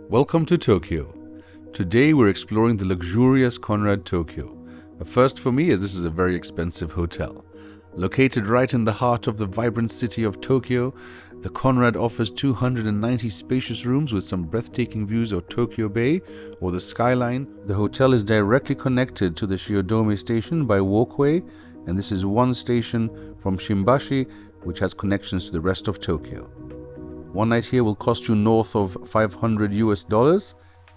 Welcome to Tokyo. Today we're exploring the luxurious Conrad Tokyo. A first for me, as this is a very expensive hotel. Located right in the heart of the vibrant city of Tokyo, the Conrad offers 290 spacious rooms with some breathtaking views of Tokyo Bay or the skyline. The hotel is directly connected to the Shiodome station by walkway, and this is one station from Shimbashi, which has connections to the rest of Tokyo. One night here will cost you north of $500,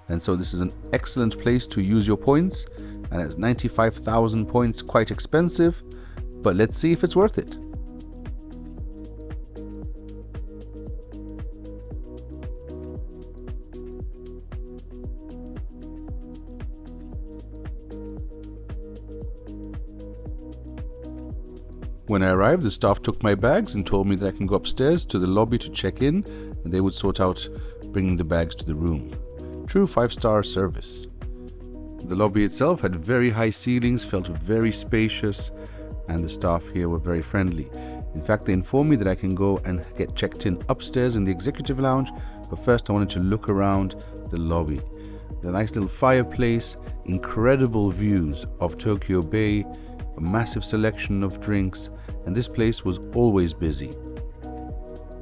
and so this is an excellent place to use your points, and at 95,000 points, quite expensive, but let's see if it's worth it. When I arrived, the staff took my bags and told me that I can go upstairs to the lobby to check in, and they would sort out bringing the bags to the room. True 5-star service. The lobby itself had very high ceilings, felt very spacious, and the staff here were very friendly. In fact, they informed me that I can go and get checked in upstairs in the executive lounge, but first I wanted to look around the lobby. The nice little fireplace, incredible views of Tokyo Bay, a massive selection of drinks, and this place was always busy.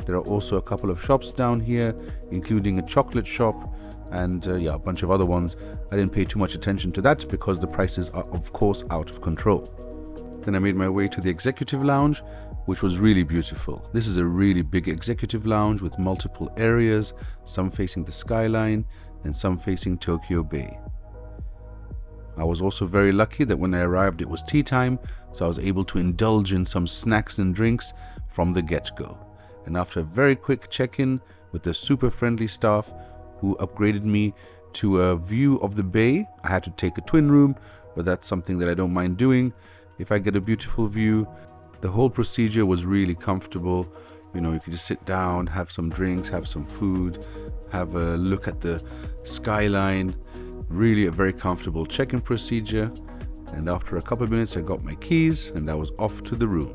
There are also a couple of shops down here, including a chocolate shop and a bunch of other ones. I didn't pay too much attention to that because the prices are of course out of control. Then I made my way to the executive lounge, which was really beautiful. This is a really big executive lounge with multiple areas, some facing the skyline and some facing Tokyo Bay. I was also very lucky that when I arrived it was tea time, so I was able to indulge in some snacks and drinks from the get-go. And after a very quick check-in with the super friendly staff who upgraded me to a view of the bay, I had to take a twin room, but that's something that I don't mind doing. If I get a beautiful view, the whole procedure was really comfortable. You know, you could just sit down, have some drinks, have some food, have a look at the skyline. Really a very comfortable check-in procedure, and after a couple of minutes I got my keys and I was off to the room.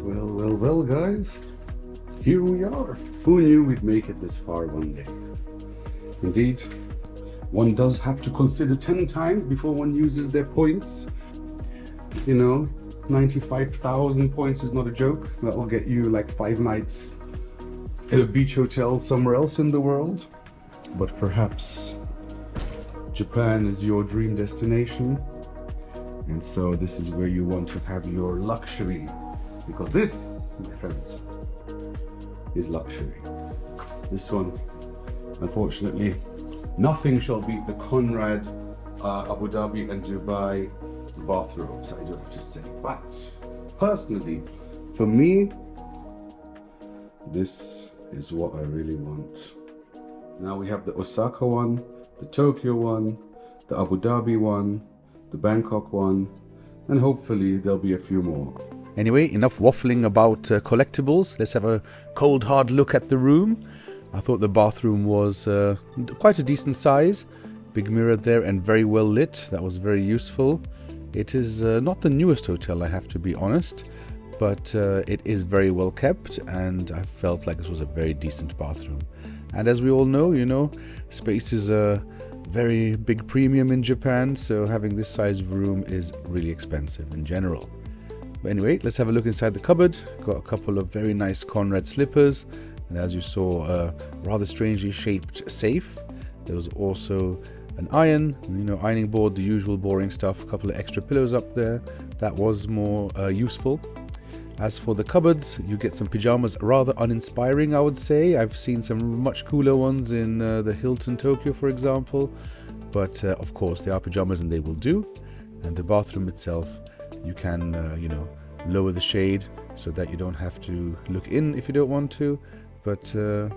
Well guys, here we are. Who knew we'd make it this far one day? Indeed, one does have to consider 10 times before one uses their points. You know, 95,000 points is not a joke. That will get you like 5 nights in a beach hotel somewhere else in the world. But perhaps Japan is your dream destination, and so this is where you want to have your luxury, because this, my friends, is luxury. This one, unfortunately, nothing shall beat the Conrad Abu Dhabi and Dubai bathrobes, I do have to say. But personally, for me, this is what I really want. Now we have the Osaka one, the Tokyo one, the Abu Dhabi one, the Bangkok one, and hopefully there'll be a few more. Anyway, enough waffling about collectibles. Let's have a cold hard look at the room. I thought the bathroom was quite a decent size. Big mirror there and very well lit. That was very useful. It is not the newest hotel, I have to be honest, but it is very well kept, and I felt like this was a very decent bathroom. And as we all know, you know, space is a very big premium in Japan, so having this size of room is really expensive in general. But anyway, let's have a look inside the cupboard. Got a couple of very nice Conrad slippers, and as you saw, a rather strangely shaped safe. There was also an iron, you know, ironing board, the usual boring stuff, a couple of extra pillows up there. That was more useful. As for the cupboards, you get some pajamas, rather uninspiring, I would say. I've seen some much cooler ones in the Hilton Tokyo, for example. But of course, they are pajamas and they will do. And the bathroom itself, you can, lower the shade so that you don't have to look in if you don't want to. But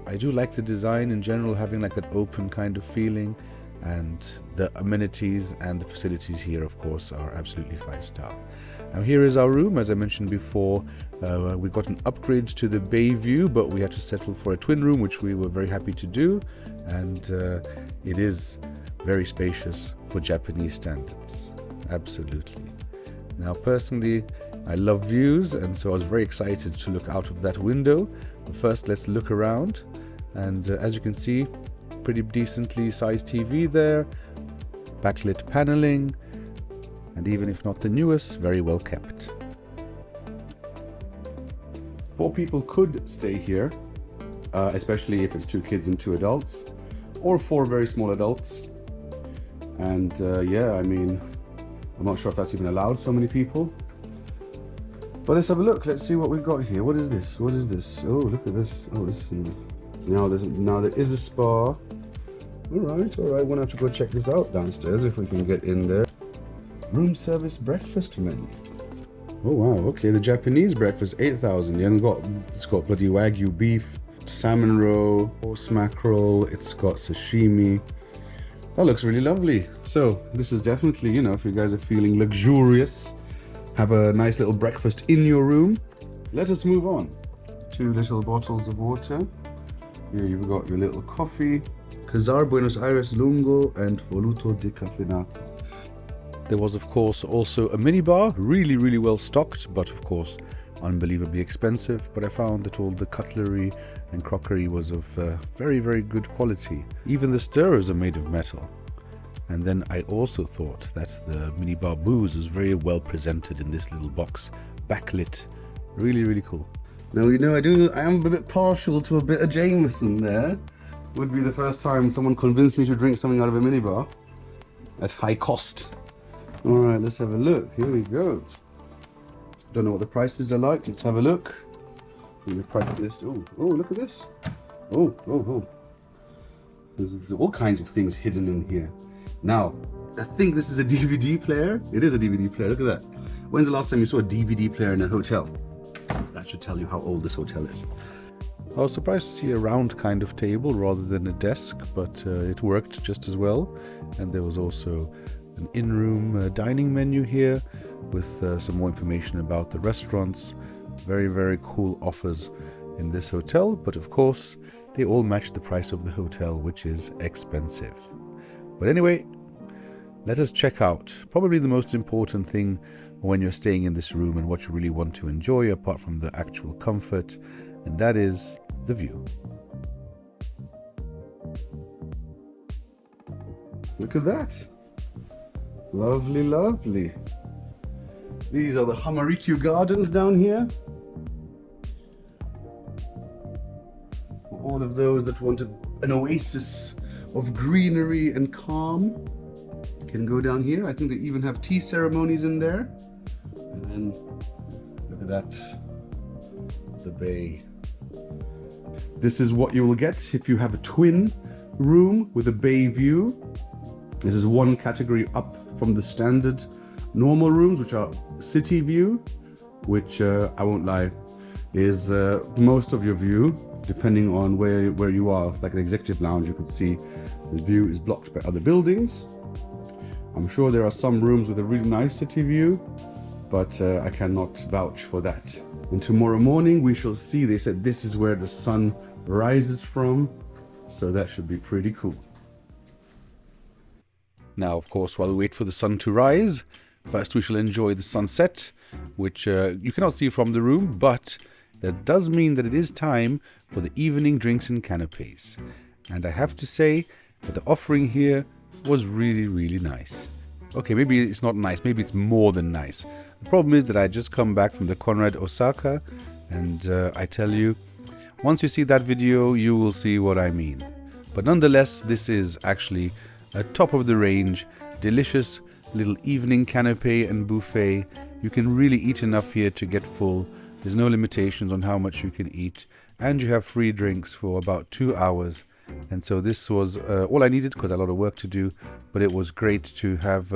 I do like the design in general, having like that open kind of feeling. And the amenities and the facilities here, of course, are absolutely 5-star. Now here is our room. As I mentioned before, we got an upgrade to the bay view, but we had to settle for a twin room, which we were very happy to do. And it is very spacious for Japanese standards. Absolutely. Now personally, I love views, and so I was very excited to look out of that window. But first, let's look around. And as you can see, pretty decently sized TV there, backlit paneling, and even if not the newest, very well kept. 4 people could stay here, especially if it's 2 kids and 2 adults, or 4 very small adults. And yeah, I mean, I'm not sure if that's even allowed, so many people. But let's have a look. Let's see what we've got here. What is this? What is this? Oh, look at this. Oh, this is, now there is a spa. All right. We're gonna have to go check this out downstairs if we can get in there. Room service breakfast menu. Oh wow. Okay, the Japanese breakfast 8,000 yen. It's got bloody wagyu beef, salmon roe, horse mackerel. It's got sashimi. That looks really lovely. So this is definitely, you know, if you guys are feeling luxurious, have a nice little breakfast in your room. Let us move on. 2 little bottles of water. Here you've got your little coffee. Casar Buenos Aires Lungo and Voluto de Cafeinato. There was of course also a minibar, really well stocked, but of course unbelievably expensive. But I found that all the cutlery and crockery was of very good quality. Even the stirrers are made of metal. And then I also thought that the minibar booze was very well presented in this little box, backlit. Really cool. Now, you know, I am a bit partial to a bit of Jameson there. Would be the first time someone convinced me to drink something out of a minibar at high cost. All right, let's have a look. Here we go. Don't know what the prices are like. Let's have a look. The price list. Oh, look at this. Oh. There's all kinds of things hidden in here. Now, I think this is a DVD player. It is a DVD player. Look at that. When's the last time you saw a DVD player in a hotel? That should tell you how old this hotel is. I was surprised to see a round kind of table rather than a desk, but it worked just as well. And there was also an in-room dining menu here with some more information about the restaurants. Very cool offers in this hotel, but of course they all match the price of the hotel, which is expensive. But anyway, let us check out probably the most important thing when you're staying in this room and what you really want to enjoy apart from the actual comfort, and that is the view. Look at that. Lovely. These are the Hamarikyu Gardens down here. All of those that wanted an oasis of greenery and calm can go down here. I think they even have tea ceremonies in there. And then look at that, the bay. This is what you will get if you have a twin room with a bay view. This is one category up from the standard normal rooms, which are city view, which I won't lie, is most of your view, depending on where you are. Like the executive lounge, you can see the view is blocked by other buildings. I'm sure there are some rooms with a really nice city view, but I cannot vouch for that. And tomorrow morning we shall see. They said this is where the sun rises from, so that should be pretty cool. Now, of course, while we wait for the sun to rise, first we shall enjoy the sunset, which you cannot see from the room, but that does mean that it is time for the evening drinks and canapes. And I have to say that the offering here was really nice. Okay, maybe it's not nice, maybe it's more than nice. The problem is that I just come back from the Conrad Osaka, and I tell you, once you see that video, you will see what I mean. But nonetheless, this is actually a top of the range, delicious little evening canapé and buffet. You can really eat enough here to get full. There's no limitations on how much you can eat, and you have free drinks for about 2 hours. And so this was all I needed, because I had a lot of work to do, but it was great to have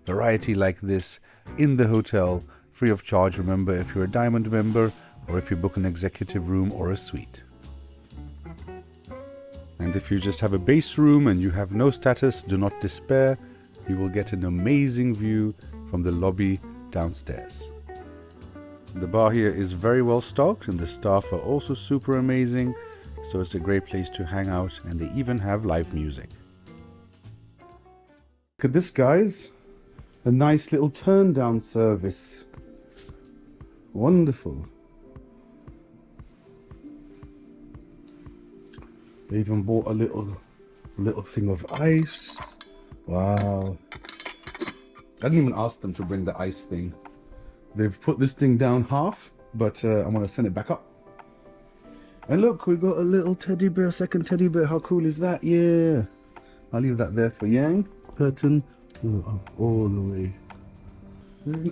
variety like this in the hotel, free of charge. Remember, if you're a diamond member or if you book an executive room or a suite. And if you just have a base room and you have no status, do not despair. You will get an amazing view from the lobby downstairs. The bar here is very well stocked, and the staff are also super amazing. So it's a great place to hang out, and they even have live music. Look at this, guys. A nice little turn down service. Wonderful. They even bought a little Little thing of ice. Wow. I didn't even ask them to bring the ice thing. They've put this thing down half, but I'm gonna send it back up. And look, we got a little teddy bear, second teddy bear. How cool is that? Yeah. I'll leave that there for Yang. Curtain all the way.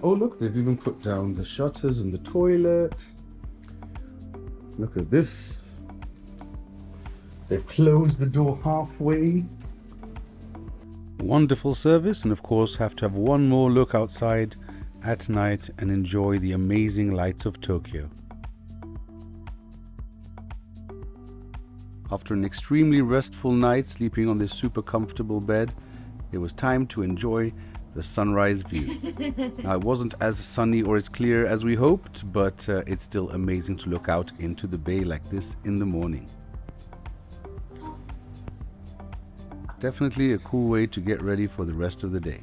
Oh look, they've even put down the shutters in the toilet. Look at this. They've closed the door halfway. Wonderful service, and of course have to have one more look outside at night and enjoy the amazing lights of Tokyo. After an extremely restful night sleeping on this super comfortable bed, it was time to enjoy the sunrise view. Now, it wasn't as sunny or as clear as we hoped, but it's still amazing to look out into the bay like this in the morning. Definitely a cool way to get ready for the rest of the day.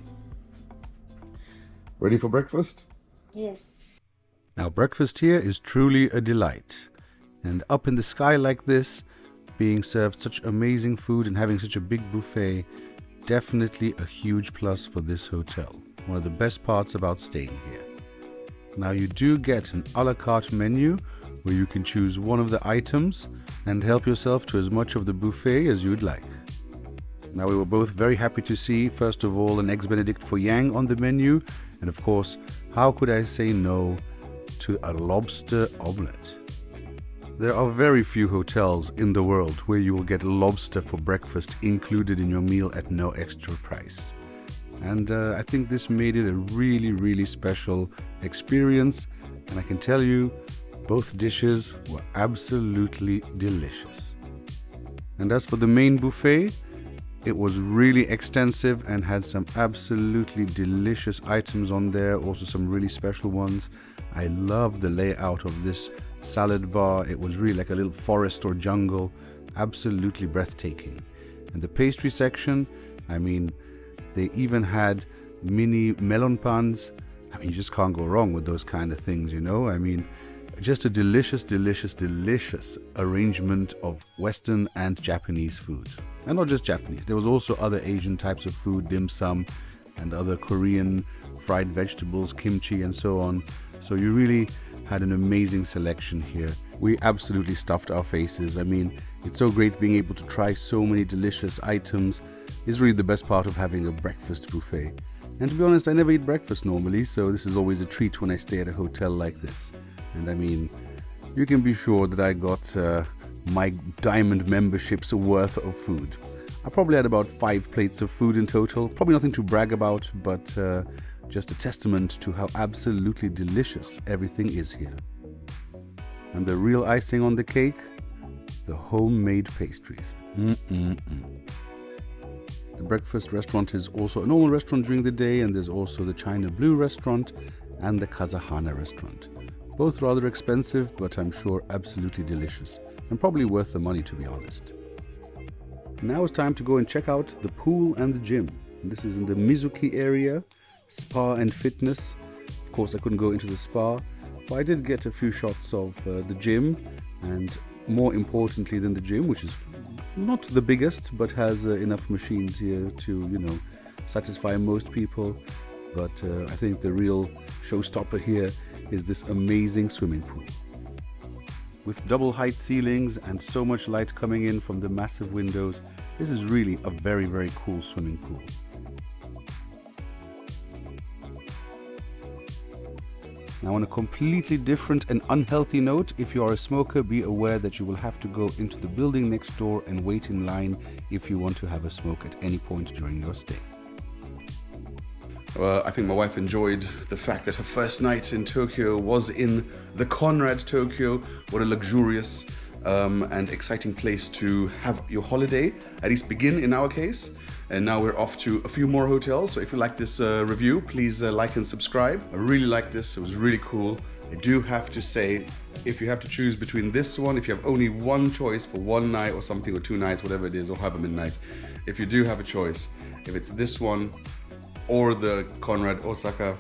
Ready for breakfast? Yes. Now, breakfast here is truly a delight. And up in the sky like this, being served such amazing food and having such a big buffet, definitely a huge plus for this hotel. One of the best parts about staying here. Now, you do get an a la carte menu where you can choose one of the items and help yourself to as much of the buffet as you'd like. Now, we were both very happy to see, first of all, an Eggs Benedict for Yang on the menu. And of course, how could I say no to a lobster omelette? There are very few hotels in the world where you will get lobster for breakfast included in your meal at no extra price. And I think this made it a really, really special experience. And I can tell you, both dishes were absolutely delicious. And as for the main buffet, it was really extensive and had some absolutely delicious items on there, also some really special ones. I love the layout of this salad bar. It was really like a little forest or jungle, absolutely breathtaking. And the pastry section, I mean, they even had mini melon pans. I mean, you just can't go wrong with those kind of things, you know? I mean, just a delicious, delicious, delicious arrangement of Western and Japanese food. And not just Japanese, there was also other Asian types of food, dim sum, and other Korean fried vegetables, kimchi, and so on. So you really had an amazing selection here. We absolutely stuffed our faces. I mean, it's so great being able to try so many delicious items. It's really the best part of having a breakfast buffet. And to be honest, I never eat breakfast normally, so this is always a treat when I stay at a hotel like this. And I mean, you can be sure that I got my diamond membership's worth of food. I probably had about 5 plates of food in total. Probably nothing to brag about, but just a testament to how absolutely delicious everything is here. And the real icing on the cake, the homemade pastries. The breakfast restaurant is also a normal restaurant during the day, and there's also the China Blue restaurant and the Kazahana restaurant. Both rather expensive, but I'm sure absolutely delicious, and probably worth the money, to be honest. Now it's time to go and check out the pool and the gym. And this is in the Mizuki area, spa and fitness. Of course, I couldn't go into the spa, but I did get a few shots of the gym, and more importantly than the gym, which is not the biggest, but has enough machines here to, you know, satisfy most people. But I think the real showstopper here is this amazing swimming pool. With double height ceilings and so much light coming in from the massive windows, this is really a very, very cool swimming pool. Now, on a completely different and unhealthy note, if you are a smoker, be aware that you will have to go into the building next door and wait in line if you want to have a smoke at any point during your stay. I think my wife enjoyed the fact that her first night in Tokyo was in the Conrad Tokyo. What a luxurious and exciting place to have your holiday, at least begin in our case. And now we're off to a few more hotels. So if you like this review, please like and subscribe. I really like this. It was really cool. I do have to say, if you have to choose between this one, if you have only one choice for one night or something, or 2 nights, whatever it is, or however many nights, if you do have a choice, if it's this one or the Conrad Osaka,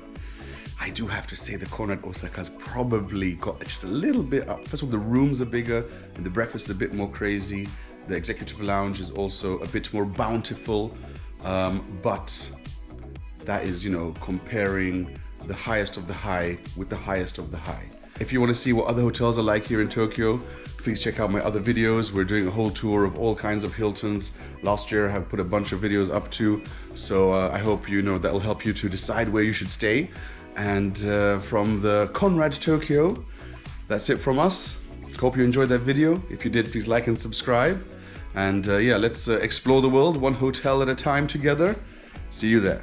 I do have to say the Conrad Osaka's probably got just a little bit up. First of all, the rooms are bigger and the breakfast is a bit more crazy. The executive lounge is also a bit more bountiful, but that is, you know, comparing the highest of the high with the highest of the high. If you want to see what other hotels are like here in Tokyo, please check out my other videos. We're doing a whole tour of all kinds of Hiltons. Last year I have put a bunch of videos up too, so I hope you know that will help you to decide where you should stay. And from the Conrad Tokyo, that's it from us. Hope you enjoyed that video. If you did, please like and subscribe. And yeah, let's explore the world one hotel at a time together. See you there.